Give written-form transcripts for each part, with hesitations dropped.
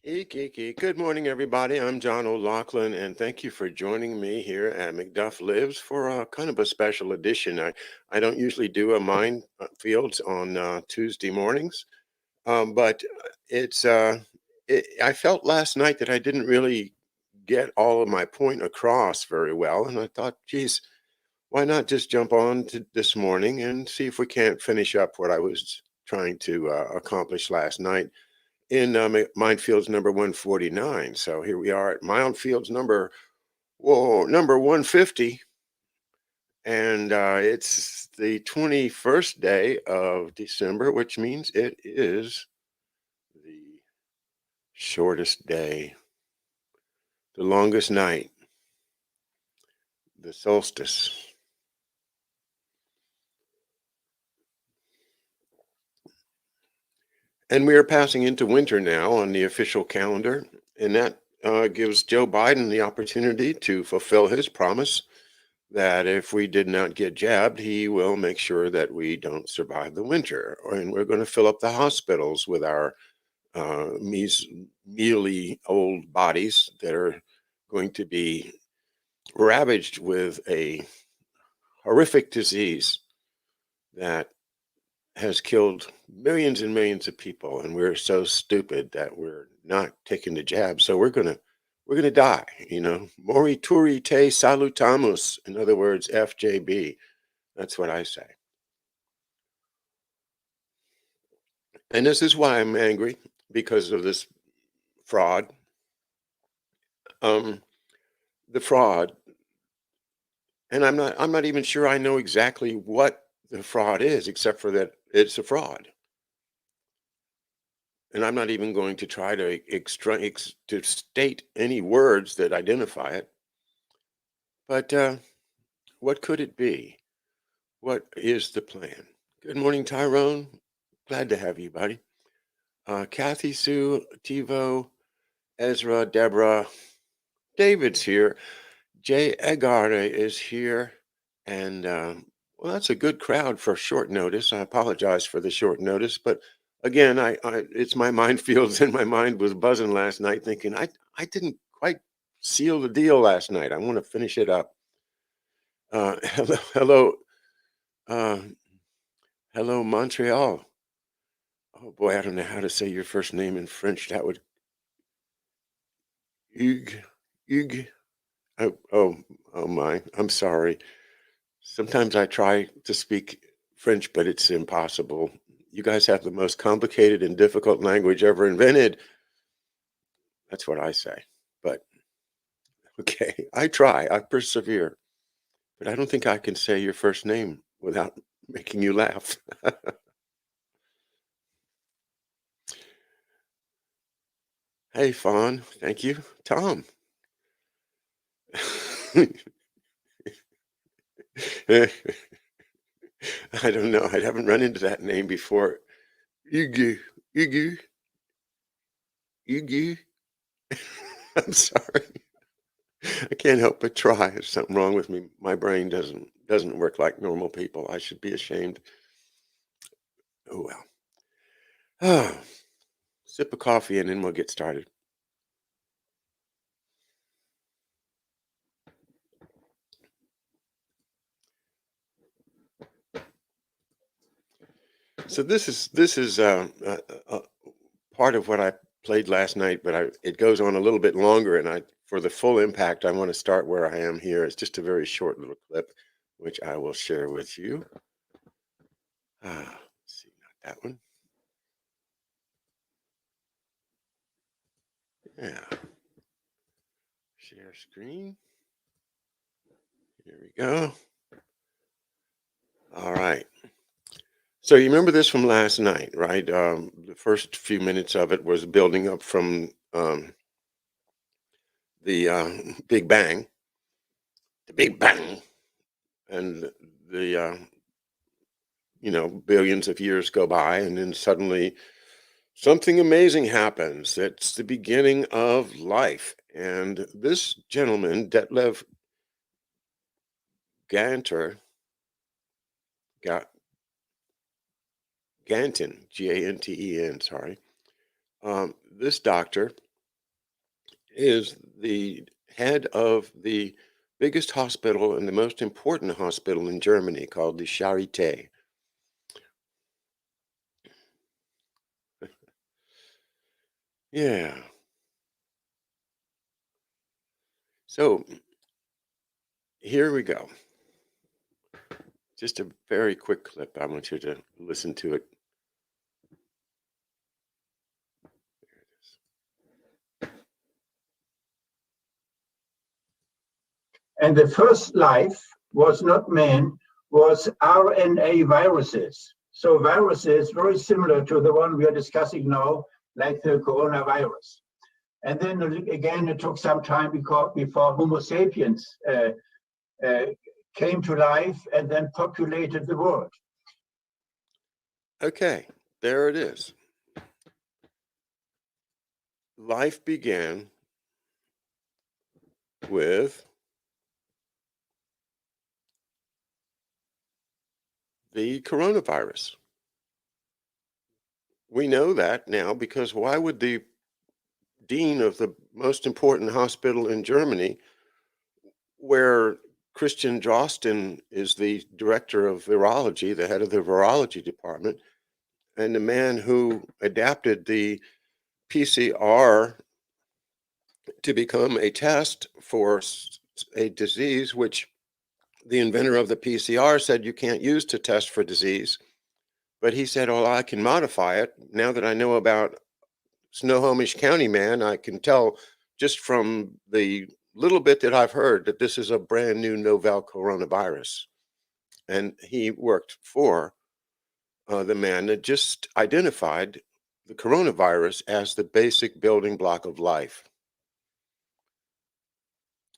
Kiki. Good morning, everybody. I'm John O'Loughlin, and thank you for joining me here at McDuff Lives for a kind of a special edition. I don't usually do a Mind Fields on Tuesday mornings, but it's I felt last night that I didn't really get all of my point across very well, and I thought, geez, why not just jump on to this morning and see if we can't finish up what I was trying to accomplish last night in Mindfields number 149. So here we are at Mindfields number 150, and it's the 21st day of December, which means it is the shortest day, the longest night, the solstice. And we are passing into winter now on the official calendar, and that gives Joe Biden the opportunity to fulfill his promise that if we did not get jabbed, he will make sure that we don't survive the winter. And we're going to fill up the hospitals with our mealy old bodies that are going to be ravaged with a horrific disease that has killed millions and millions of people. And we're so stupid that we're not taking the jab. So we're gonna die, Morituri te salutamus. In other words, FJB. That's what I say. And this is why I'm angry because of this fraud. Um, the fraud, and I'm not even sure I know exactly what the fraud is, except for that it's a fraud. And I'm not even going to try to to state any words that identify it. But what could it be? What is the plan? Good morning, Tyrone. Glad to have you, buddy. Kathy, Sue, Tivo, Ezra, Deborah, David's here. Jay Agare is here. And well, that's a good crowd for short notice. I apologize for the short notice, but again, it's my minefields, and my mind was buzzing last night, thinking I didn't quite seal the deal last night. I want to finish it up. Hello, uh, hello, Montreal. Oh boy, I don't know how to say your first name in French. That would Hugues, Hugues. Oh, oh my. I'm sorry. Sometimes I try to speak French, but it's impossible. You guys have the most complicated and difficult language ever invented. That's what I say. But okay, I try, I persevere, but I don't think I can say your first name without making you laugh. Hey, Fawn, thank you. Tom. I don't know. I haven't run into that name before. Iggy, Iggy, Iggy. I'm sorry. I can't help but try. There's something wrong with me. My brain doesn't work like normal people. I should be ashamed. Oh well. Ah, sip of coffee and then we'll get started. So this is part of what I played last night, but it goes on a little bit longer, and I for the full impact, I want to start where I am here. It's just a very short little clip, which I will share with you. Let's see, not that one. Yeah, share screen. Here we go. All right. So you remember this from last night, right? The first few minutes of it was building up from the Big Bang, the Big Bang, and the billions of years go by, and then suddenly something amazing happens. It's the beginning of life, and this gentleman, Detlev Ganter, got Ganten, Ganten, sorry. This doctor is the head of the biggest hospital and the most important hospital in Germany called the Charité. Yeah. So here we go. Just a very quick clip. I want you to listen to it. And the first life was not man, was RNA viruses. So viruses very similar to the one we are discussing now, like the coronavirus. And then again, it took some time before Homo sapiens came to life and then populated the world. Okay, there it is. Life began with the coronavirus. We know that now because why would the dean of the most important hospital in Germany, where Christian Drosten is the director of virology, the head of the virology department, and the man who adapted the PCR to become a test for a disease which the inventor of the PCR said you can't use to test for disease. But he said, oh, I can modify it. Now that I know about Snohomish County man, I can tell just from the little bit that I've heard that this is a brand new novel coronavirus. And he worked for the man that just identified the coronavirus as the basic building block of life.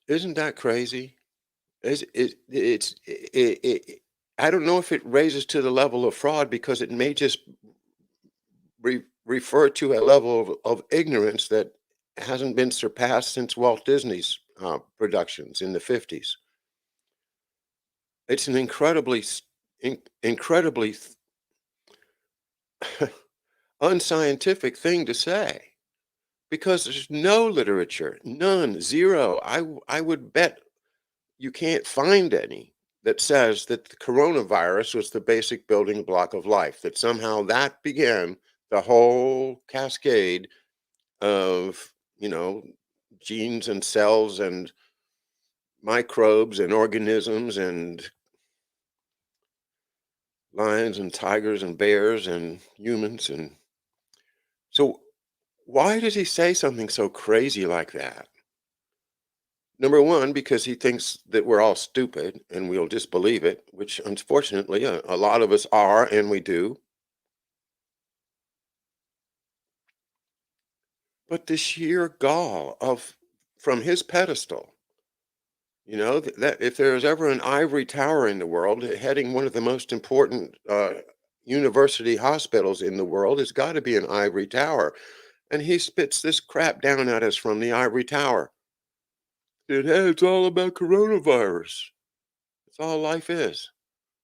Isn't that crazy? I don't know if it raises to the level of fraud because it may just refer to a level of ignorance that hasn't been surpassed since Walt Disney's productions in the 50s. It's an incredibly unscientific thing to say because there's no literature, none, zero. I would bet you can't find any that says that the coronavirus was the basic building block of life, that somehow that began the whole cascade of, genes and cells and microbes and organisms and lions and tigers and bears and humans. And so why does he say something so crazy like that? Number one, because he thinks that we're all stupid and we'll just believe it, which unfortunately a lot of us are, and we do. But the sheer gall from his pedestal, that if there's ever an ivory tower in the world, heading one of the most important university hospitals in the world, it's got to be an ivory tower. And he spits this crap down at us from the ivory tower. Hey, it's all about coronavirus. That's all life is.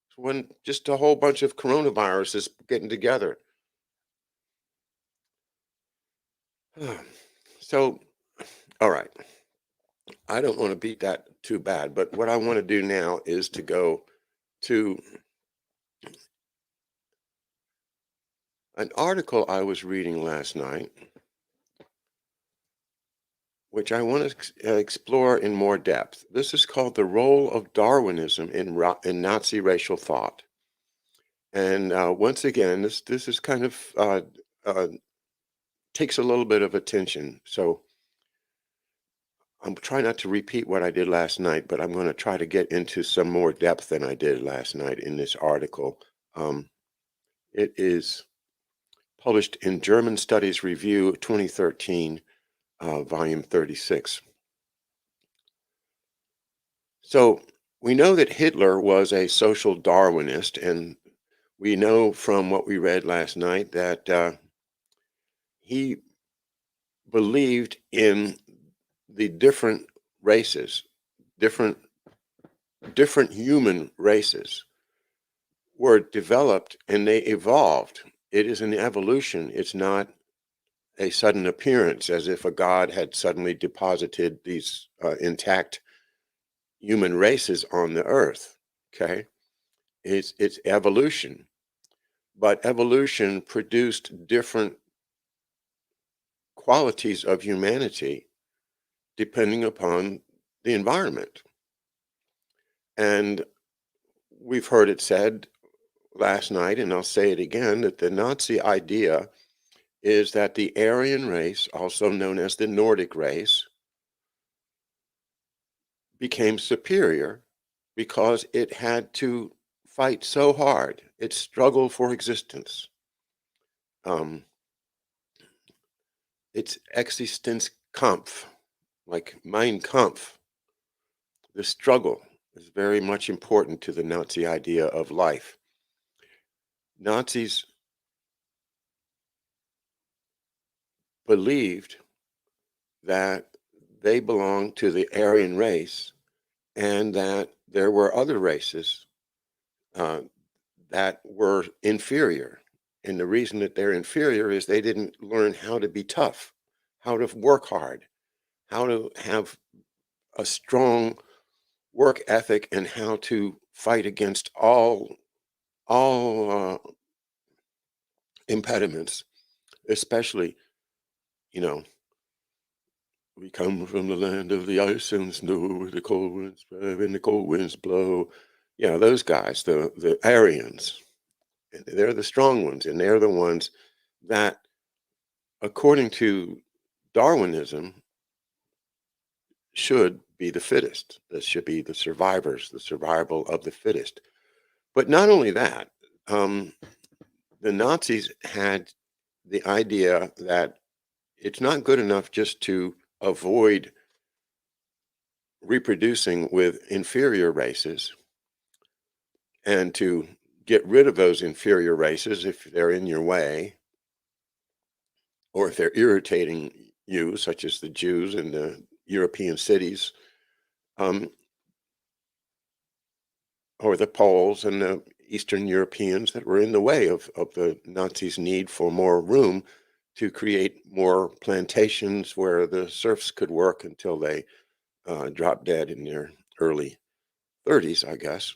It's when just a whole bunch of coronaviruses getting together. So, all right. I don't want to beat that too bad, but what I want to do now is to go to an article I was reading last night, which I want to explore in more depth. This is called The Role of Darwinism in Nazi Racial Thought. And once again, this is kind of takes a little bit of attention. So I'm trying not to repeat what I did last night, but I'm going to try to get into some more depth than I did last night in this article. It is published in German Studies Review 2013, volume 36. So we know that Hitler was a social Darwinist, and we know from what we read last night that he believed in the different races, different human races were developed and they evolved. It is an evolution. It's not a sudden appearance, as if a god had suddenly deposited these intact human races on the earth. Okay, it's evolution, but evolution produced different qualities of humanity depending upon the environment. And we've heard it said last night, and I'll say it again, that the Nazi idea is that the Aryan race, also known as the Nordic race, became superior because it had to fight so hard. It struggled for existence. Um, it's Existenzkampf, like Mein Kampf. The struggle is very much important to the Nazi idea of life. Nazis believed that they belonged to the Aryan race and that there were other races uh, that were inferior. And the reason that they're inferior is they didn't learn how to be tough, how to work hard, how to have a strong work ethic, and how to fight against all impediments, especially, you know, we come from the land of the ice and snow, where the cold winds blow, and the cold winds blow. Yeah, those guys, the Aryans, they're the strong ones, and they're the ones that, according to Darwinism, should be the fittest. That should be the survivors, the survival of the fittest. But not only that, um, the Nazis had the idea that it's not good enough just to avoid reproducing with inferior races and to get rid of those inferior races if they're in your way or if they're irritating you, such as the Jews in the European cities, um, or the Poles and the Eastern Europeans that were in the way of the Nazis' need for more room to create more plantations where the serfs could work until they dropped dead in their early 30s, I guess.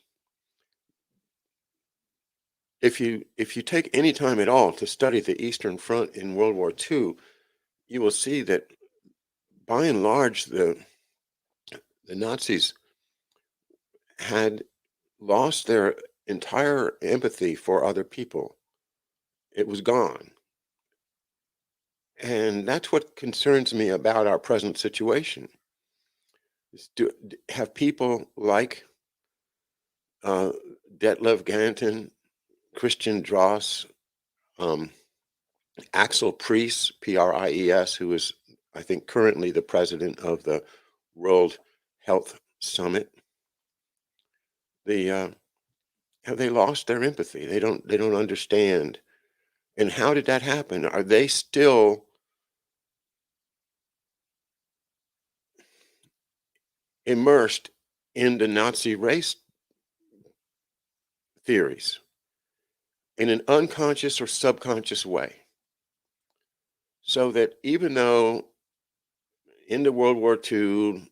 If you take any time at all to study the Eastern Front in World War II, you will see that by and large the Nazis had lost their entire empathy for other people. It was gone. And that's what concerns me about our present situation. Is have people like uh, Detlev Ganton, Christian Dross, um, Axel Priest, Pries, who is, I think, currently the president of the World Health Summit. The Have they lost their empathy? They don't understand. And how did that happen? Are they still immersed in the Nazi race theories in an unconscious or subconscious way? So that even though in the World War II,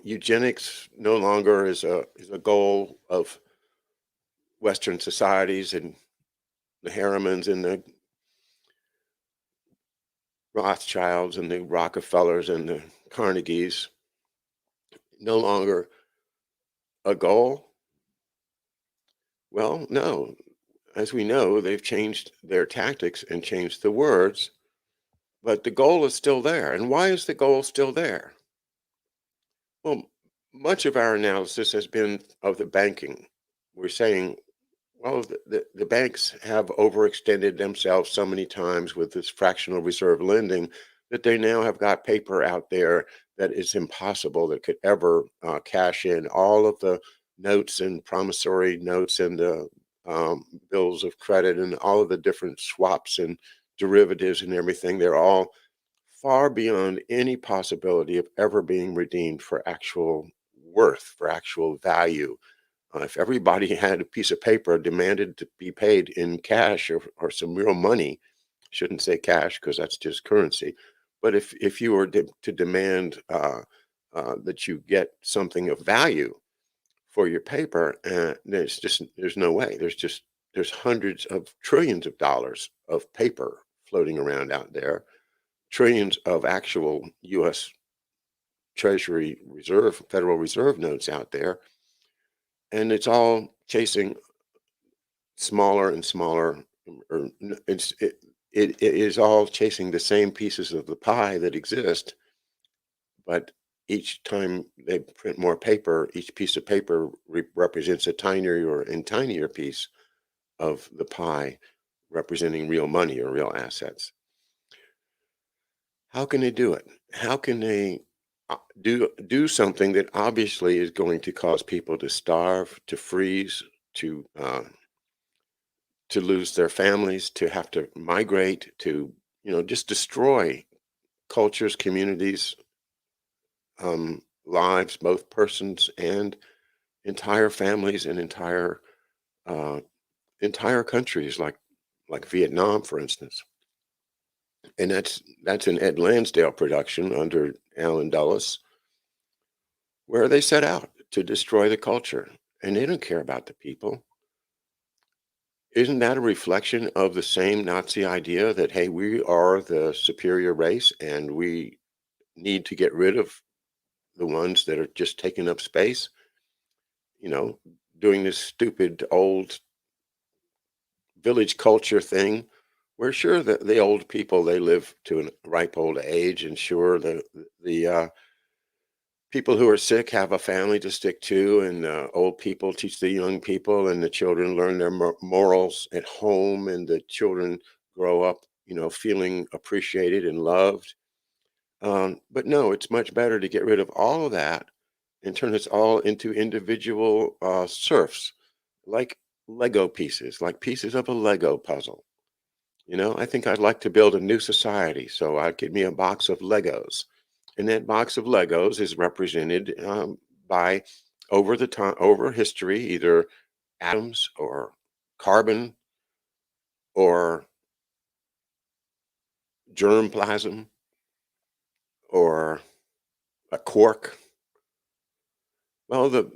eugenics no longer is a goal of Western societies, and the Harrimans and the Rothschilds and the Rockefellers and the Carnegies, no longer a goal. Well, no. As we know, they've changed their tactics and changed the words, but the goal is still there. And why is the goal still there? Well, much of our analysis has been of the banking. We're saying, well, the banks have overextended themselves so many times with this fractional reserve lending that they now have got paper out there that is impossible that could ever cash in all of the notes and promissory notes and the bills of credit and all of the different swaps and derivatives and everything. They're all far beyond any possibility of ever being redeemed for actual worth, for actual value. If everybody had a piece of paper demanded to be paid in cash or some real money, Shouldn't say cash because that's just currency. But if you were to demand that you get something of value for your paper, there's no way. There's hundreds of trillions of dollars of paper floating around out there, trillions of actual U.S. Treasury Reserve, Federal Reserve notes out there, and it's all chasing smaller and smaller. Or it is all chasing the same pieces of the pie that exist, but each time they print more paper, each piece of paper represents a tinier and tinier piece of the pie, representing real money or real assets. How can they do it? How can they do something that obviously is going to cause people to starve, to freeze, to lose their families, to have to migrate, to just destroy cultures, communities, lives, both persons and entire families and uh, entire countries like Vietnam, for instance. And that's an Ed Lansdale production under Alan Dulles, where they set out to destroy the culture, and they don't care about the people. Isn't that a reflection of the same Nazi idea that, hey, we are the superior race and we need to get rid of the ones that are just taking up space? You know, doing this stupid old village culture thing where sure the old people, they live to a ripe old age, and sure the people who are sick have a family to stick to, and old people teach the young people, and the children learn their morals at home, and the children grow up, feeling appreciated and loved. But no, it's much better to get rid of all of that and turn us all into individual serfs, like Lego pieces, like pieces of a Lego puzzle. I think I'd like to build a new society, so I'd get me a box of Legos, and that box of Legos is represented by over history, either atoms or carbon or germplasm or a quark. Well, the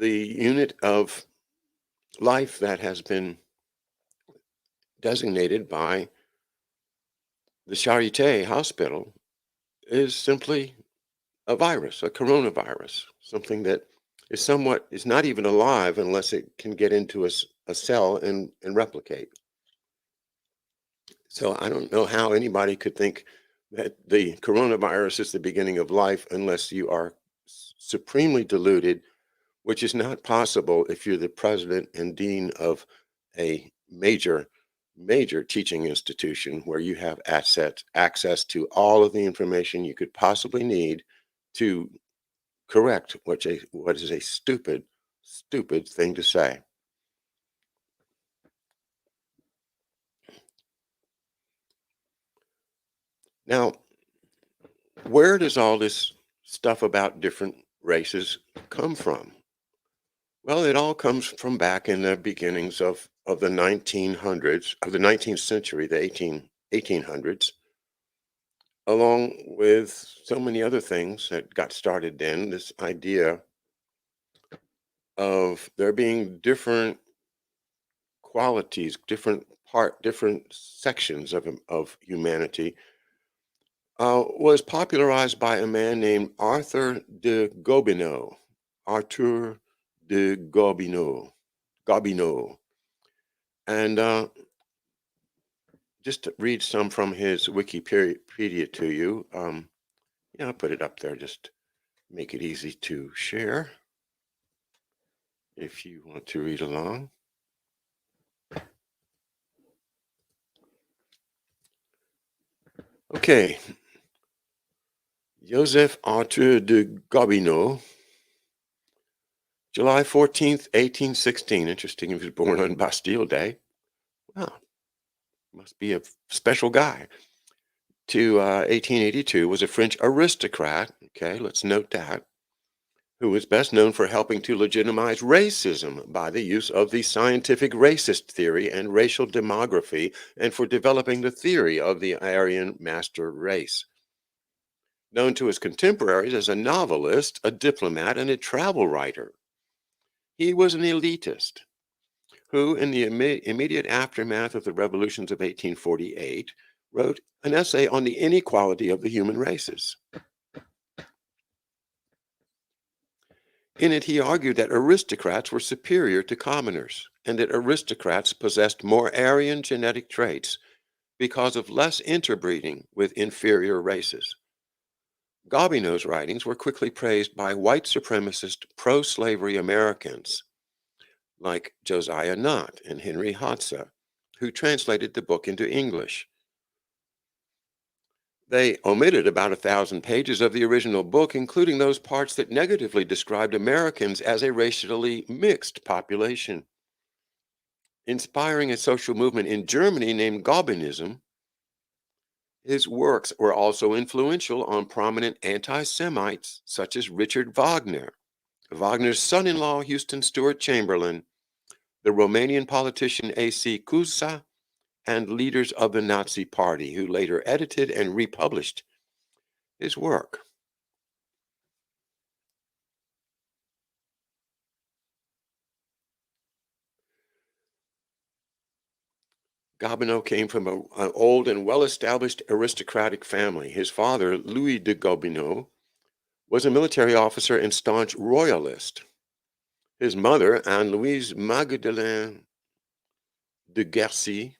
unit of life that has been designated by the Charité Hospital is simply a virus, a coronavirus, something that is not even alive unless it can get into a cell and replicate. So I don't know how anybody could think that the coronavirus is the beginning of life unless you are supremely deluded, which is not possible if you're the president and dean of a major teaching institution where you have access to all of the information you could possibly need to correct what is a stupid thing to say. Now, where does all this stuff about different races come from? Well, it all comes from back in the beginnings of the 1900s, of the 19th century, the 1800s, along with so many other things that got started then. This idea of there being different qualities, different sections of humanity, was popularized by a man named Arthur de Gobineau. Arthur de Gobineau. And just to read some from his Wikipedia to you. I'll put it up there, just make it easy to share if you want to read along. Okay. Joseph Arthur de Gobineau, July 14th, 1816. Interesting, he was born on Bastille Day. Wow, must be a special guy. To 1882, was a French aristocrat. Okay, let's note that. who is best known for helping to legitimize racism by the use of the scientific racist theory and racial demography, and for developing the theory of the Aryan master race. Known to his contemporaries as a novelist, a diplomat, and a travel writer, he was an elitist who, in the immediate aftermath of the revolutions of 1848, wrote an essay on the inequality of the human races. In it, he argued that aristocrats were superior to commoners, and that aristocrats possessed more Aryan genetic traits because of less interbreeding with inferior races. Gobineau's writings were quickly praised by white supremacist pro-slavery Americans like Josiah Nott and Henry Hotza, who translated the book into English. They omitted about 1,000 pages of the original book, including those parts that negatively described Americans as a racially mixed population. Inspiring a social movement in Germany named Gobinism, his works were also influential on prominent anti-Semites such as Richard Wagner, Wagner's son-in-law Houston Stewart Chamberlain, the Romanian politician A.C. Cuza, and leaders of the Nazi Party, who later edited and republished his work. Gobineau came from an old and well-established aristocratic family. His father, Louis de Gobineau, was a military officer and staunch royalist. His mother, Anne-Louise Magdeleine de Guercy,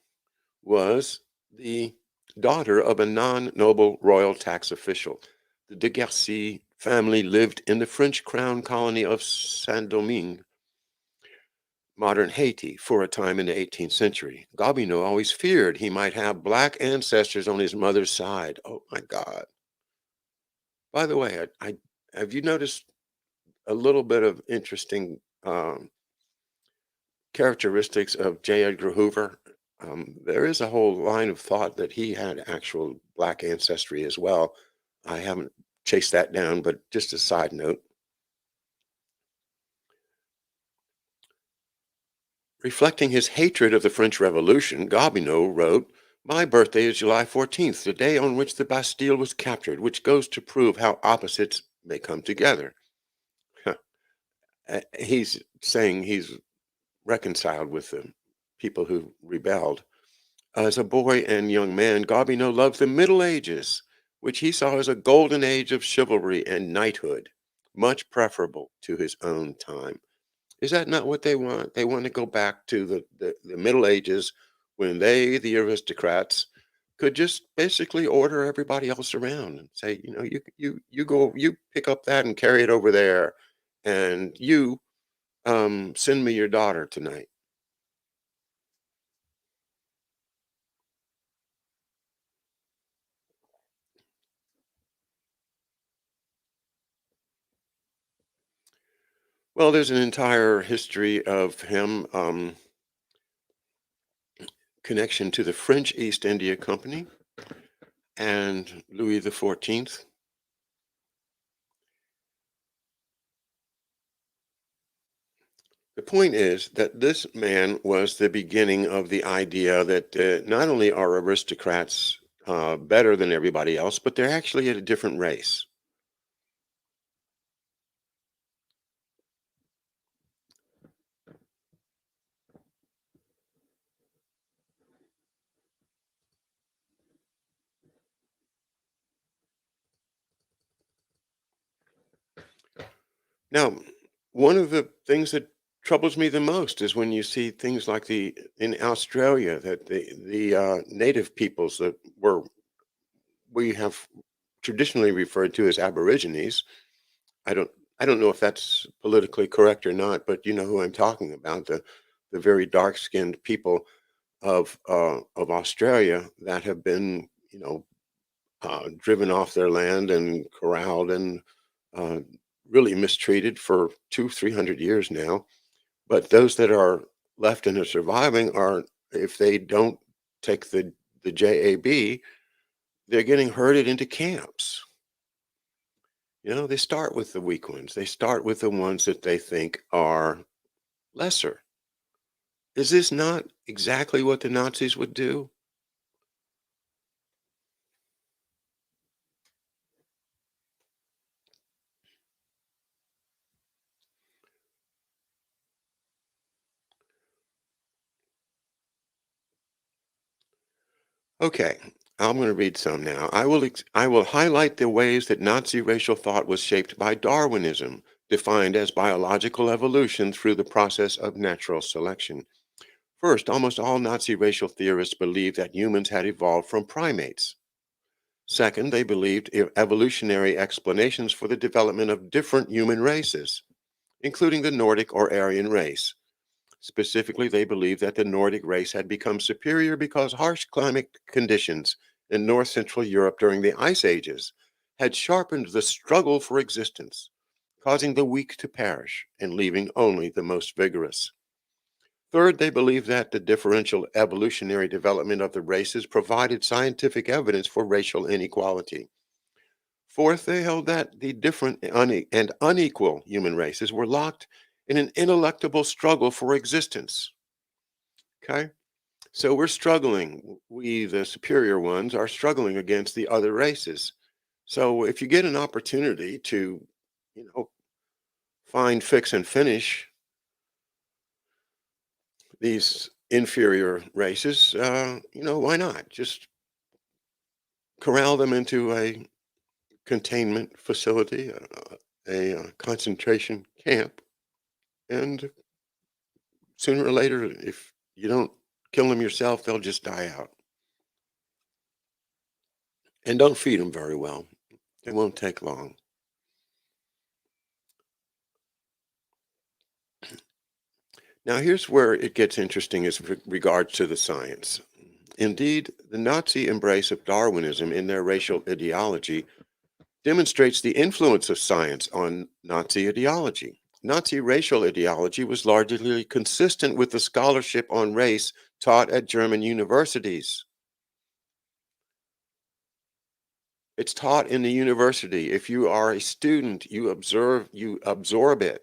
was the daughter of a non-noble royal tax official. The de Guercy family lived in the French crown colony of Saint-Domingue, modern Haiti, for a time in the 18th century. Gobineau always feared he might have black ancestors on his mother's side. Oh my God. By the way, I have you noticed a little bit of interesting characteristics of J. Edgar Hoover? There is a whole line of thought that he had actual black ancestry as well. I haven't chased that down, but just a side note. Reflecting his hatred of the French Revolution, Gobineau wrote, "My birthday is July 14th, the day on which the Bastille was captured, which goes to prove how opposites may come together." He's saying he's reconciled with the people who rebelled. As a boy and young man, Gobineau loved the Middle Ages, which he saw as a golden age of chivalry and knighthood, much preferable to his own time. Is that not what they want? They want to go back to the Middle Ages when they, the aristocrats, could just basically order everybody else around and say, you go, you pick up that and carry it over there, and you send me your daughter tonight. Well, there's an entire history of him, connection to the French East India Company and Louis the 14th. The point is that this man was the beginning of the idea that not only are aristocrats better than everybody else, but they're actually a different race. Now, one of the things that troubles me the most is when you see things like the in Australia that the native peoples that we have traditionally referred to as Aborigines. I don't I don't know if that's politically correct or not, but you know who I'm talking about, the very dark-skinned people of Australia that have been, driven off their land and corralled and uh, really mistreated for 300 years now. But those that are left and are surviving are, if they don't take the JAB, they're getting herded into camps. They start with the weak ones. They start with the ones that they think are lesser. Is this not exactly what the Nazis would do? Okay, I'm going to read some now. I will highlight the ways that Nazi racial thought was shaped by Darwinism, defined as biological evolution through the process of natural selection. First, almost all Nazi racial theorists believed that humans had evolved from primates. Second, they believed evolutionary explanations for the development of different human races, including the Nordic or Aryan race. Specifically, they believed that the Nordic race had become superior because harsh climate conditions in north central Europe during the Ice Ages had sharpened the struggle for existence, causing the weak to perish and leaving only the most vigorous. Third, they believed that the differential evolutionary development of the races provided scientific evidence for racial inequality. Fourth, they held that the different and unequal human races were locked in an ineluctable struggle for existence. Okay? So we're struggling. We, the superior ones, are struggling against the other races. So if you get an opportunity to, you know, find, fix, and finish these inferior races, why not? Just corral them into a containment facility, a concentration camp, and sooner or later, if you don't kill them yourself, they'll just die out. And don't feed them very well. It won't take long. Now, here's where it gets interesting as regards to the science. Indeed, the Nazi embrace of Darwinism in their racial ideology demonstrates the influence of science on Nazi ideology. Nazi racial ideology was largely consistent with the scholarship on race taught at German universities. It's taught in the university. If you are a student, you absorb it.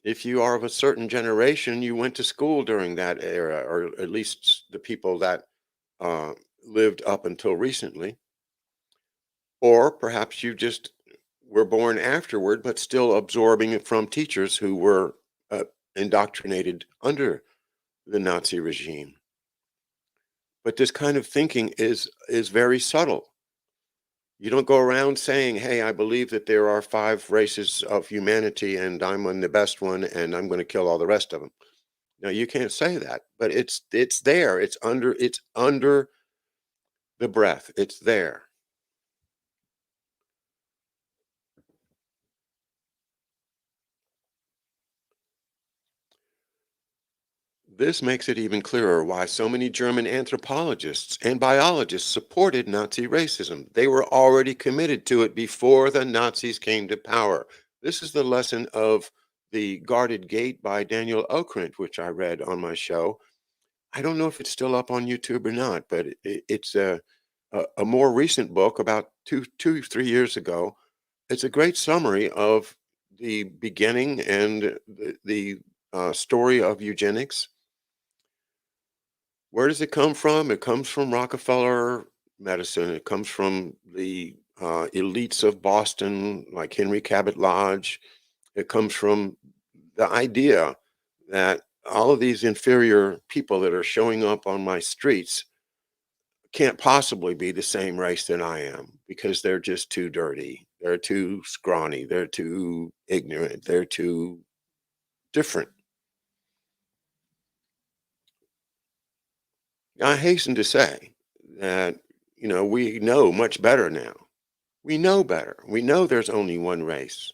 If you are of a certain generation, you went to school during that era, or at least the people that uh, lived up until recently. Or perhaps you just were born afterward, but still absorbing it from teachers who were indoctrinated under the Nazi regime. But this kind of thinking is very subtle. You don't go around saying, "Hey, I believe that there are five races of humanity, and I'm on the best one, and I'm going to kill all the rest of them." No, you can't say that, but it's there. It's under the breath. It's there. This makes it even clearer why so many German anthropologists and biologists supported Nazi racism. They were already committed to it before the Nazis came to power. This is the lesson of The Guarded Gate by Daniel Okrent, which I read on my show. I don't know if it's still up on YouTube or not, but it's a more recent book about 3 years ago. It's a great summary of the beginning and the story of eugenics. Where does it come from? It comes from Rockefeller medicine. It comes from the elites of Boston, like Henry Cabot Lodge. It comes from the idea that all of these inferior people that are showing up on my streets can't possibly be the same race that I am because they're just too dirty. They're too scrawny. They're too ignorant. They're too different. I hasten to say that, we know much better now. We know better. We know there's only one race.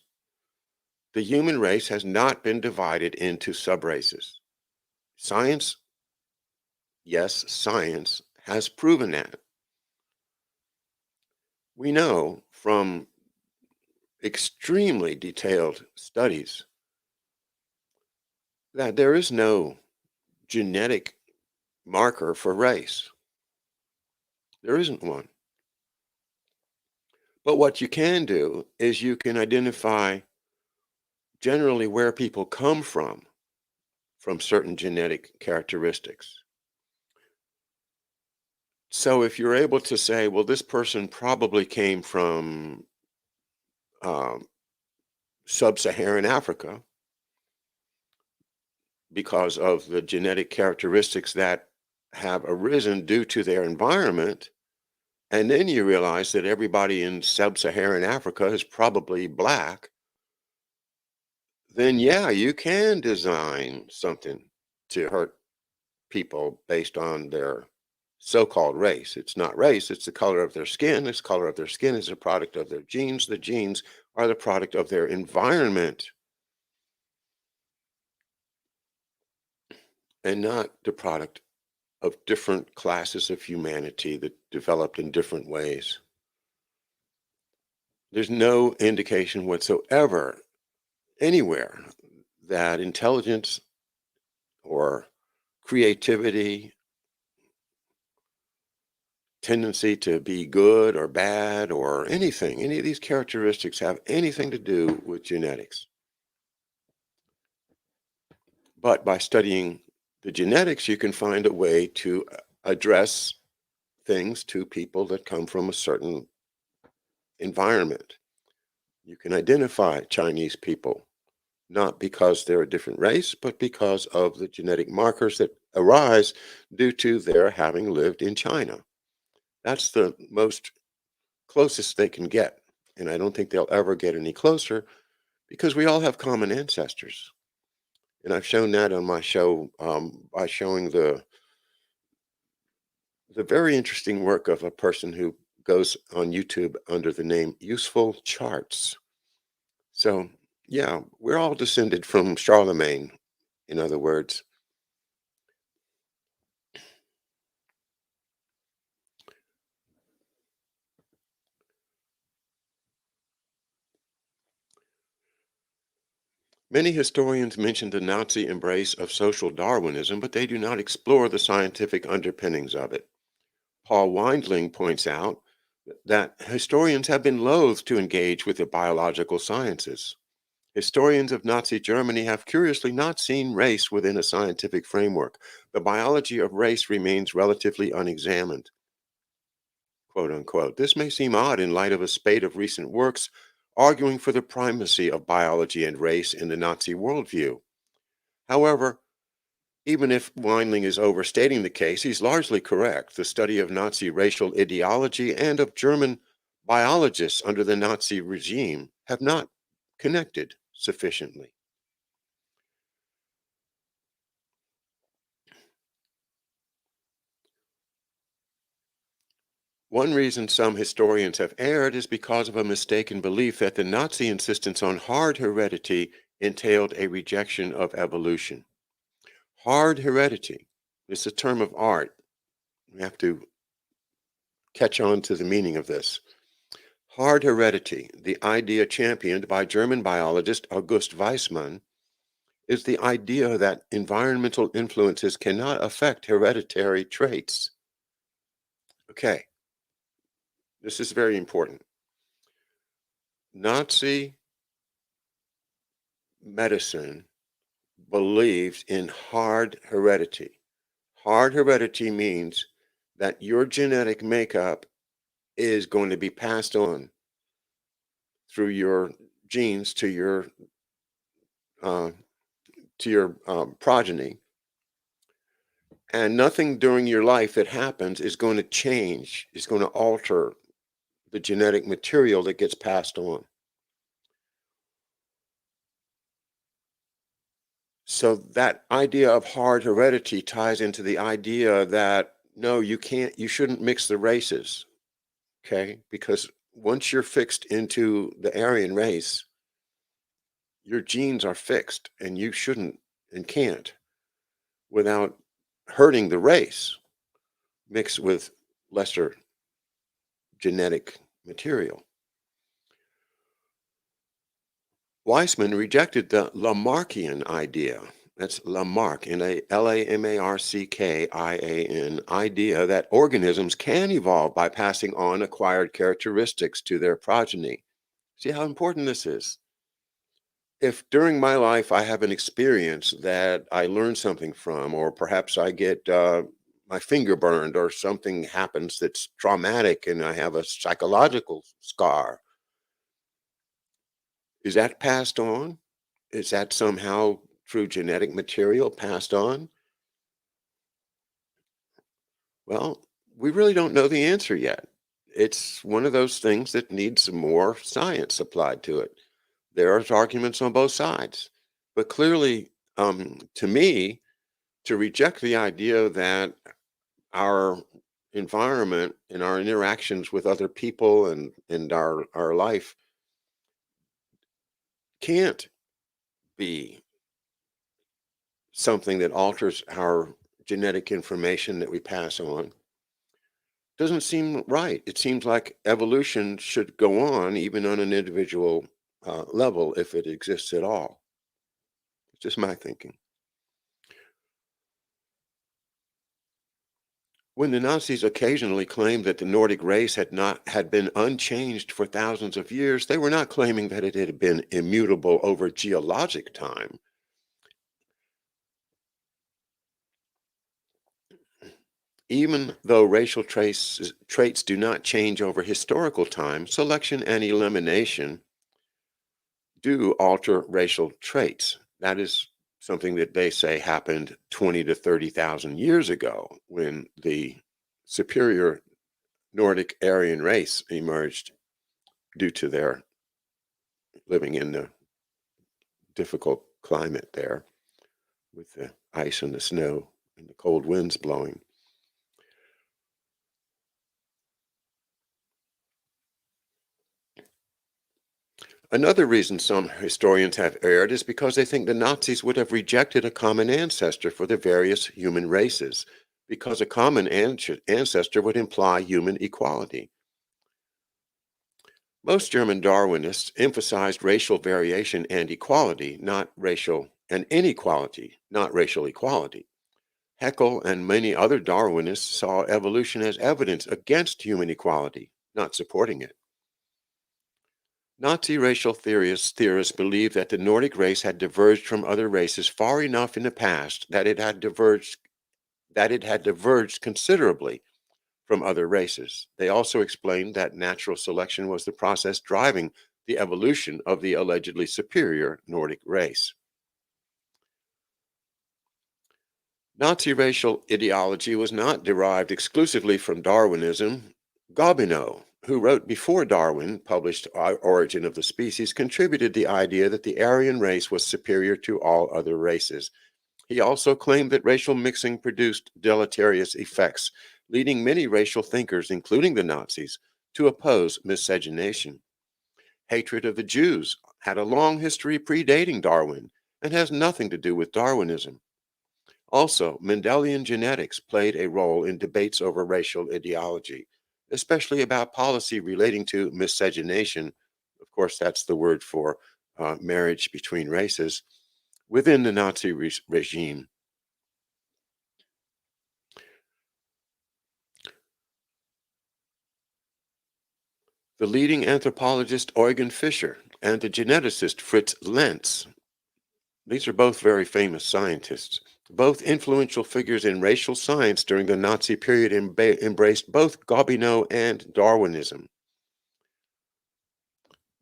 The human race has not been divided into subraces. Science, yes, science has proven that. We know from extremely detailed studies that there is no genetic marker for race. There isn't one. But what you can do is you can identify generally where people come from certain genetic characteristics. So if you're able to say, well, this person probably came from um, sub-Saharan Africa because of the genetic characteristics that have arisen due to their environment, and then you realize that everybody in sub-Saharan Africa is probably black, then yeah, you can design something to hurt people based on their so-called race. It's not race, it's the color of their skin. This color of their skin is a product of their genes. The genes are the product of their environment and not the product of different classes of humanity that developed in different ways. There's no indication whatsoever anywhere that intelligence or creativity, tendency to be good or bad or anything, any of these characteristics have anything to do with genetics. But by studying the genetics, you can find a way to address things to people that come from a certain environment. You can identify Chinese people, not because they're a different race, but because of the genetic markers that arise due to their having lived in China. That's the most closest they can get. And I don't think they'll ever get any closer because we all have common ancestors. And I've shown that on my show by showing the very interesting work of a person who goes on YouTube under the name Useful Charts. So, yeah, we're all descended from Charlemagne, in other words. Many historians mention the Nazi embrace of social Darwinism, but they do not explore the scientific underpinnings of it. Paul Weindling points out that historians have been loath to engage with the biological sciences. Historians of Nazi Germany have curiously not seen race within a scientific framework. The biology of race remains relatively unexamined, quote unquote. This may seem odd in light of a spate of recent works arguing for the primacy of biology and race in the Nazi worldview. However, even if Weinling is overstating the case, he's largely correct. The study of Nazi racial ideology and of German biologists under the Nazi regime have not connected sufficiently. One reason some historians have erred is because of a mistaken belief that the Nazi insistence on hard heredity entailed a rejection of evolution. Hard heredity is a term of art. We have to catch on to the meaning of this. Hard heredity, the idea championed by German biologist August Weismann, is the idea that environmental influences cannot affect hereditary traits. Okay, this is very important. Nazi medicine believed in hard heredity. Hard heredity means that your genetic makeup is going to be passed on through your genes uh, to your progeny, and nothing during your life that happens is going to change, is going to alter the genetic material that gets passed on. So that idea of hard heredity ties into the idea that no, you shouldn't mix the races, okay? Because once you're fixed into the Aryan race, your genes are fixed and you shouldn't and can't, without hurting the race, mix with lesser genetic material. Weismann rejected the Lamarckian idea. That's Lamarck, Lamarckian, idea that organisms can evolve by passing on acquired characteristics to their progeny. See how important this is? If during my life I have an experience that I learn something from, or perhaps I get my finger burned, or something happens that's traumatic and I have a psychological scar, is that passed on? Is that somehow through genetic material passed on? Well, we really don't know the answer yet. It's one of those things that needs some more science applied to it. There are arguments on both sides. But clearly, to me, to reject the idea that our environment and our interactions with other people and our life can't be something that alters our genetic information that we pass on doesn't seem right. It seems like evolution should go on even on an individual level if it exists at all. It's just my thinking. When the Nazis occasionally claimed that the Nordic race had been unchanged for thousands of years, they were not claiming that it had been immutable over geologic time. Even though racial traits do not change over historical time, selection and elimination do alter racial traits. That is something that they say happened 20 to 30,000 years ago when the superior Nordic Aryan race emerged due to their living in the difficult climate there with the ice and the snow and the cold winds blowing. Another reason some historians have erred is because they think the Nazis would have rejected a common ancestor for the various human races, because a common ancestor would imply human equality. Most German Darwinists emphasized racial variation and equality, not racial and inequality, not racial equality. Haeckel and many other Darwinists saw evolution as evidence against human equality, not supporting it. Nazi racial theorists believed that the Nordic race had diverged from other races far enough in the past that it had diverged considerably from other races. They also explained that natural selection was the process driving the evolution of the allegedly superior Nordic race. Nazi racial ideology was not derived exclusively from Darwinism. Gobineau, who wrote before Darwin published Origin of the Species, contributed the idea that the Aryan race was superior to all other races. He also claimed that racial mixing produced deleterious effects, leading many racial thinkers, including the Nazis, to oppose miscegenation. Hatred of the Jews had a long history predating Darwin and has nothing to do with Darwinism. Also, Mendelian genetics played a role in debates over racial ideology, especially about policy relating to miscegenation. Of course, that's the word for marriage between races within the Nazi regime. The leading anthropologist Eugen Fischer and the geneticist Fritz Lenz, these are both very famous scientists, both influential figures in racial science during the Nazi period, embraced both Gobineau and Darwinism.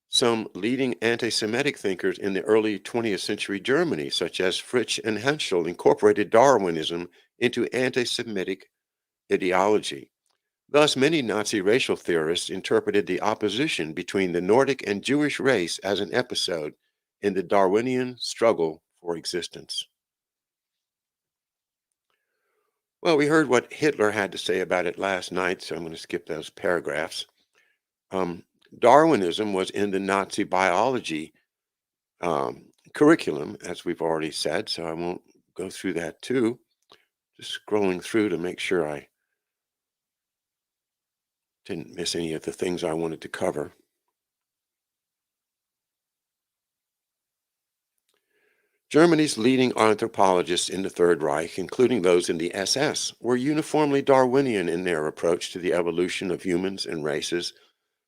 Some leading anti-Semitic thinkers in the early 20th century Germany, such as Fritsch and Henschel, incorporated Darwinism into anti-Semitic ideology. Thus, many Nazi racial theorists interpreted the opposition between the Nordic and Jewish race as an episode in the Darwinian struggle for existence. Well, we heard what Hitler had to say about it last night, so I'm going to skip those paragraphs. Um, Darwinism was in the Nazi biology curriculum, as we've already said, so I won't go through that too. Just scrolling through to make sure I didn't miss any of the things I wanted to cover. Germany's leading anthropologists in the Third Reich, including those in the SS, were uniformly Darwinian in their approach to the evolution of humans and races.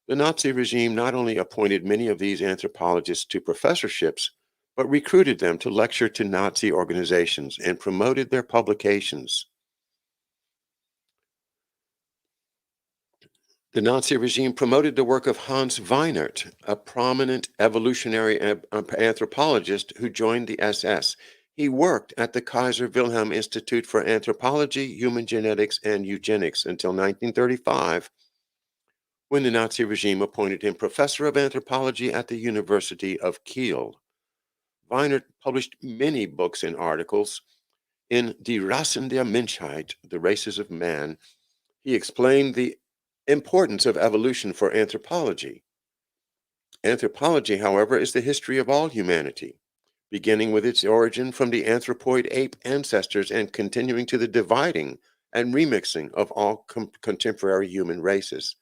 The Nazi regime not only appointed many of these anthropologists to professorships, but recruited them to lecture to Nazi organizations and promoted their publications. The Nazi regime promoted the work of Hans Weinert, a prominent evolutionary anthropologist who joined the SS. He worked at the Kaiser Wilhelm Institute for Anthropology, Human Genetics, and Eugenics until 1935, when the Nazi regime appointed him professor of anthropology at the University of Kiel. Weinert published many books and articles. In Die Rassen der Menschheit, The Races of Man, he explained the importance of evolution for anthropology. Anthropology, however, is the history of all humanity, beginning with its origin from the anthropoid ape ancestors and continuing to the dividing and remixing of all contemporary human races.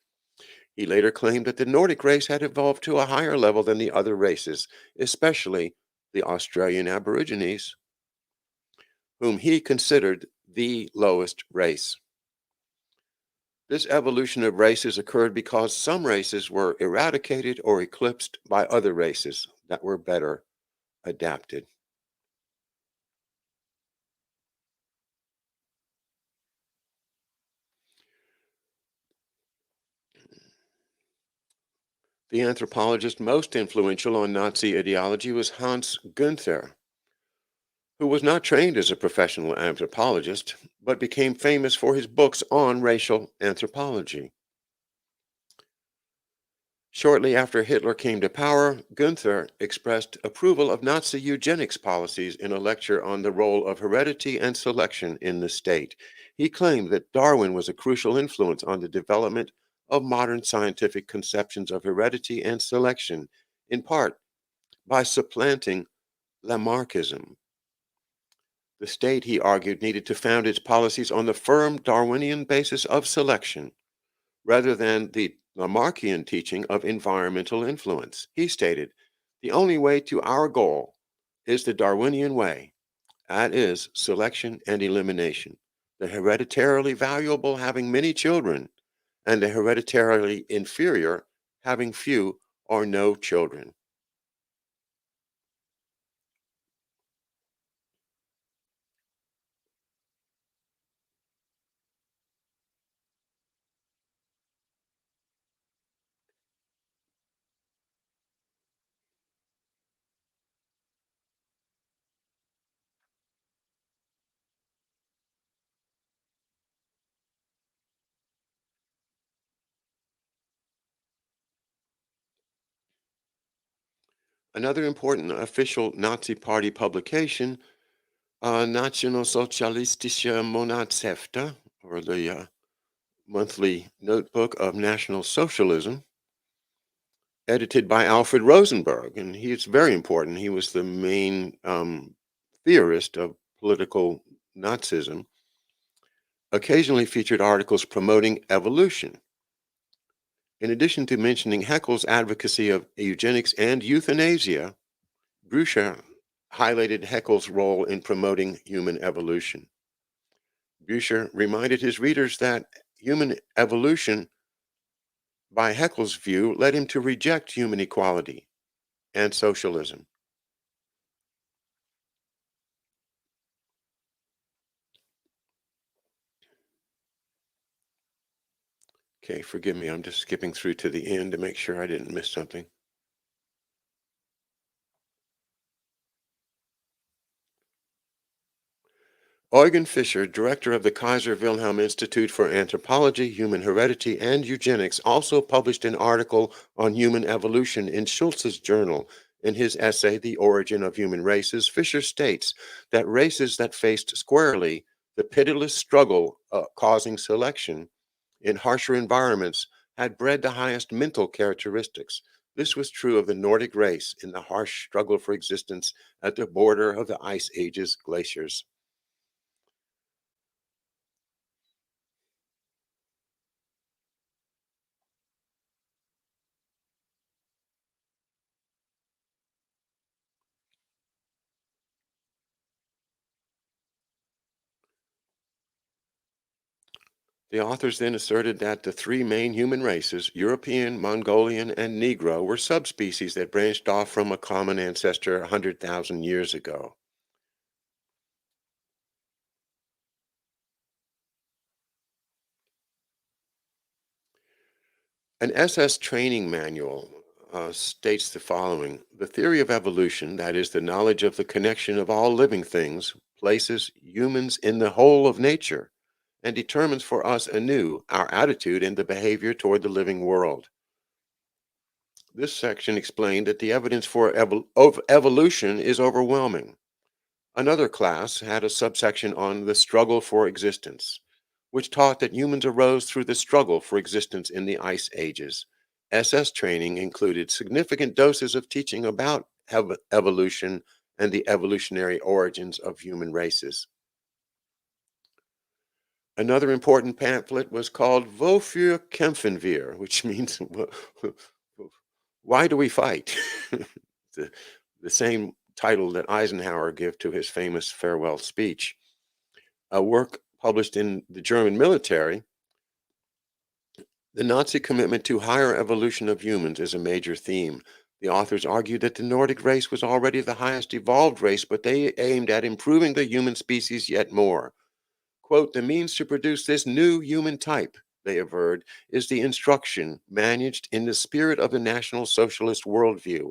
He later claimed that the Nordic race had evolved to a higher level than the other races, especially the Australian Aborigines, whom he considered the lowest race. This evolution of races occurred because some races were eradicated or eclipsed by other races that were better adapted. The anthropologist most influential on Nazi ideology was Hans Günther, who was not trained as a professional anthropologist, but became famous for his books on racial anthropology. Shortly after Hitler came to power, Günther expressed approval of Nazi eugenics policies in a lecture on the role of heredity and selection in the state. He claimed that Darwin was a crucial influence on the development of modern scientific conceptions of heredity and selection, in part by supplanting Lamarckism. The state, he argued, needed to found its policies on the firm Darwinian basis of selection rather than the Lamarckian teaching of environmental influence. He stated, the only way to our goal is the Darwinian way, that is, selection and elimination. The hereditarily valuable having many children, and the hereditarily inferior having few or no children. Another important official Nazi Party publication, Nationalsozialistische Monatshefte, or the monthly notebook of National Socialism, edited by Alfred Rosenberg, and he's very important. He was the main theorist of political Nazism, occasionally featured articles promoting evolution. In addition to mentioning Haeckel's advocacy of eugenics and euthanasia, Blücher highlighted Haeckel's role in promoting human evolution. Blücher reminded his readers that human evolution, by Haeckel's view, led him to reject human equality and socialism. Okay, forgive me, I'm just skipping through to the end to make sure I didn't miss something. Eugen Fischer, director of the Kaiser Wilhelm Institute for Anthropology, Human Heredity, and Eugenics, also published an article on human evolution in Schulz's journal. In his essay, The Origin of Human Races, Fischer states that races that faced squarely the pitiless struggle causing selection in harsher environments had bred the highest mental characteristics. This was true of the Nordic race in the harsh struggle for existence at the border of the Ice Age's glaciers. The authors then asserted that the three main human races, European, Mongolian, and Negro, were subspecies that branched off from a common ancestor 100,000 years ago. An SS training manual states the following: the theory of evolution, that is, the knowledge of the connection of all living things, places humans in the whole of nature and determines for us anew our attitude and the behavior toward the living world. This section explained that the evidence for of evolution is overwhelming. Another class had a subsection on the struggle for existence, which taught that humans arose through the struggle for existence in the ice ages. SS training included significant doses of teaching about evolution and the evolutionary origins of human races. Another important pamphlet was called Wofür kämpfen wir, which means why do we fight? the, the same title that Eisenhower gave to his famous farewell speech. A work published in the German military, the Nazi commitment to higher evolution of humans is a major theme. The authors argued that the Nordic race was already the highest evolved race, but they aimed at improving the human species yet more. Quote, the means to produce this new human type, they averred, is the instruction managed in the spirit of the National Socialist worldview.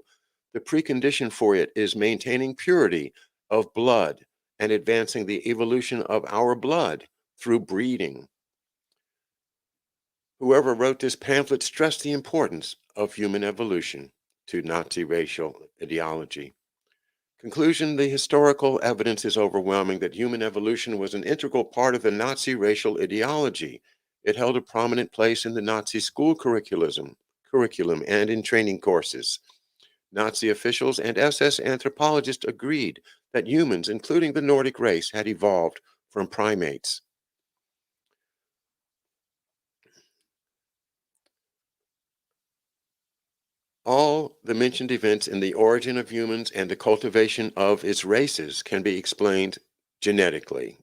The precondition for it is maintaining purity of blood and advancing the evolution of our blood through breeding. Whoever wrote this pamphlet stressed the importance of human evolution to Nazi racial ideology. Conclusion: the historical evidence is overwhelming that human evolution was an integral part of the Nazi racial ideology. It held a prominent place in the Nazi school curriculum and in training courses. Nazi officials and SS anthropologists agreed that humans, including the Nordic race, had evolved from primates. All the mentioned events in the origin of humans and the cultivation of its races can be explained genetically.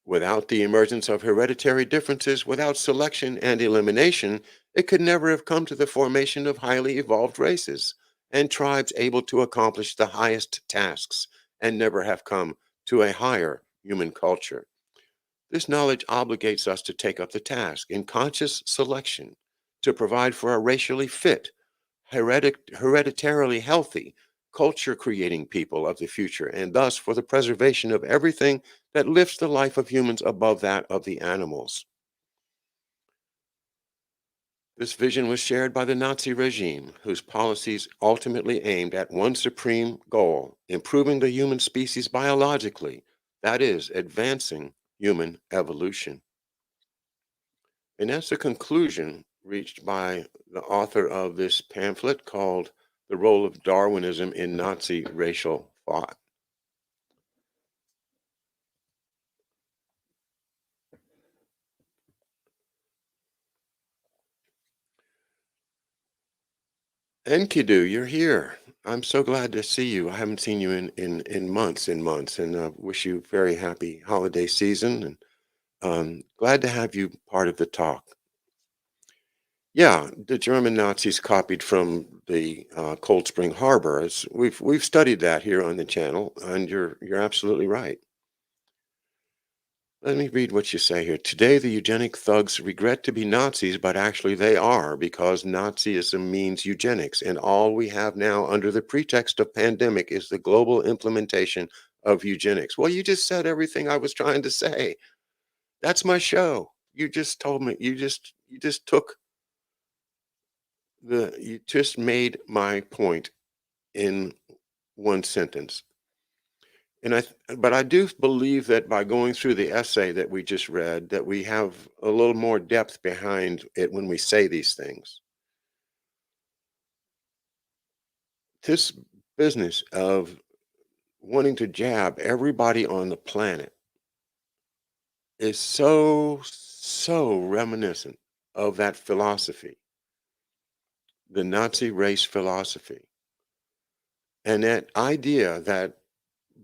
Without the emergence of hereditary differences, without selection and elimination, it could never have come to the formation of highly evolved races and tribes able to accomplish the highest tasks and never have come to a higher human culture. This knowledge obligates us to take up the task in conscious selection to provide for a racially fit, hereditarily healthy, culture creating people of the future, and thus for the preservation of everything that lifts the life of humans above that of the animals. This vision was shared by the Nazi regime, whose policies ultimately aimed at one supreme goal: improving the human species biologically, that is, advancing human evolution. And that's the conclusion reached by the author of this pamphlet called The Role of Darwinism in Nazi Racial Thought. Enkidu, you're here. I'm so glad to see you. I haven't seen you in months and months, and wish you very happy holiday season. And glad to have you part of the talk. Yeah, the German Nazis copied from the Cold Spring Harbor. We've studied that here on the channel, and you're absolutely right. Let me read what you say here. Today, the eugenic thugs regret to be Nazis, but actually they are, because Nazism means eugenics, and all we have now under the pretext of pandemic is the global implementation of eugenics. Well, you just said everything I was trying to say. That's my show. You just told me. You just took you just made my point in one sentence. But I do believe that by going through the essay that we just read, that we have a little more depth behind it when we say these things. This business of wanting to jab everybody on the planet is so reminiscent of that philosophy, the Nazi race philosophy. And that idea that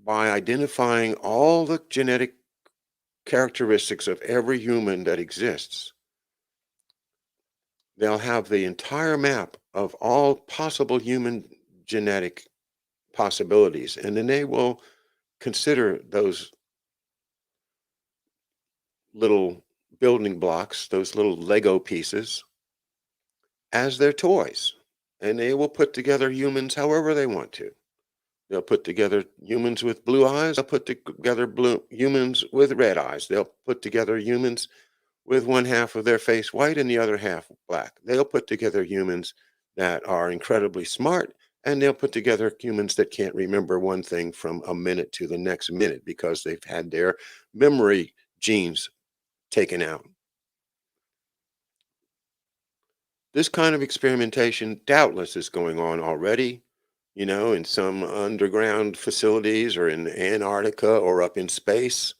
by identifying all the genetic characteristics of every human that exists. They'll have the entire map of all possible human genetic possibilities, and then they will consider those little building blocks, those little Lego pieces, as their toys. And they will put together humans however they want to. They'll put together humans with blue eyes. They'll put together humans with red eyes. They'll put together humans with one half of their face white and the other half black. They'll put together humans that are incredibly smart, and they'll put together humans that can't remember one thing from a minute to the next minute because they've had their memory genes taken out. This kind of experimentation doubtless is going on already, in some underground facilities or in Antarctica or up in space,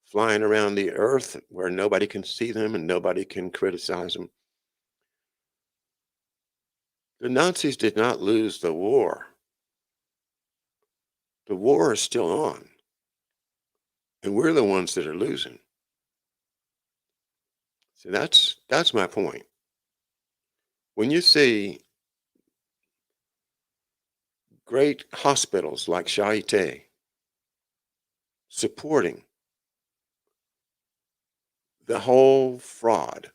flying around the earth where nobody can see them and nobody can criticize them. The Nazis did not lose the war. The war is still on, and we're the ones that are losing. So that's my point. When you see great hospitals like Charité supporting the whole fraud,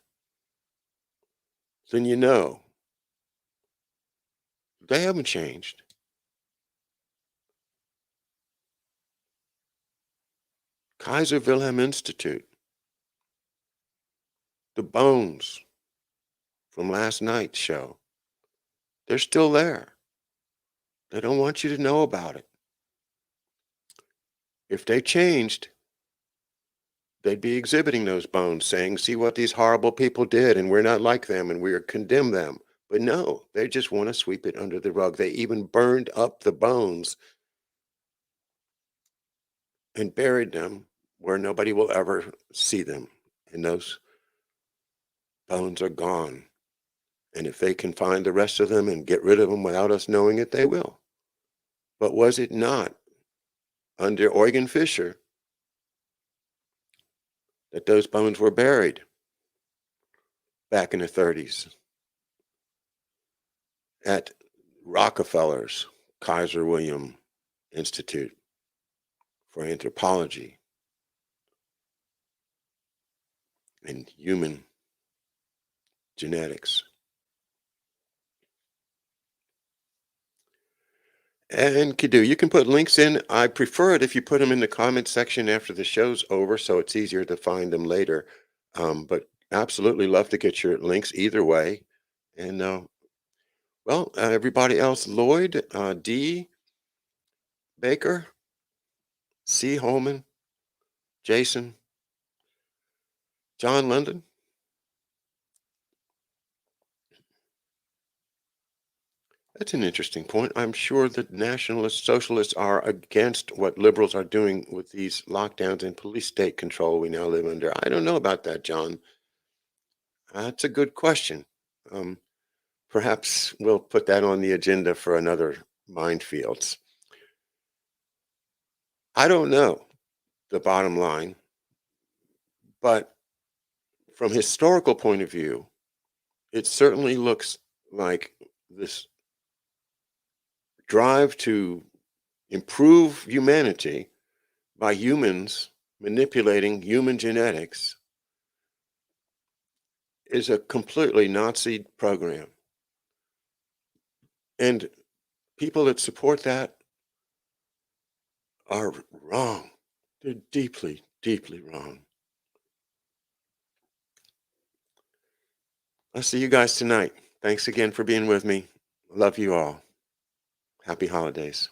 then you know they haven't changed. Kaiser Wilhelm Institute, the bones from last night's show, they're still there. They don't want you to know about it. If they changed, they'd be exhibiting those bones, saying, see what these horrible people did, and we're not like them, and we condemn them. But no, they just want to sweep it under the rug. They even burned up the bones and buried them where nobody will ever see them. And those bones are gone. And if they can find the rest of them and get rid of them without us knowing it, they will. But was it not under Eugen Fischer that those bones were buried back in the 30s at Rockefeller's Kaiser Wilhelm Institute for Anthropology and Human Genetics? And Kidoo, you can put links in. I prefer it if you put them in the comment section after the show's over, so it's easier to find them later. But absolutely love to get your links either way. And everybody else, Lloyd, D. Baker, C. Holman, Jason, John London. That's an interesting point. I'm sure that nationalist socialists are against what liberals are doing with these lockdowns and police state control we now live under. I don't know about that, John. That's a good question. Um, Perhaps we'll put that on the agenda for another Mindfields. I don't know the bottom line, but from historical point of view, it certainly looks like this drive to improve humanity by humans manipulating human genetics is a completely Nazi program. And people that support that are wrong. They're deeply, deeply wrong. I'll see you guys tonight. Thanks again for being with me. Love you all. Happy holidays.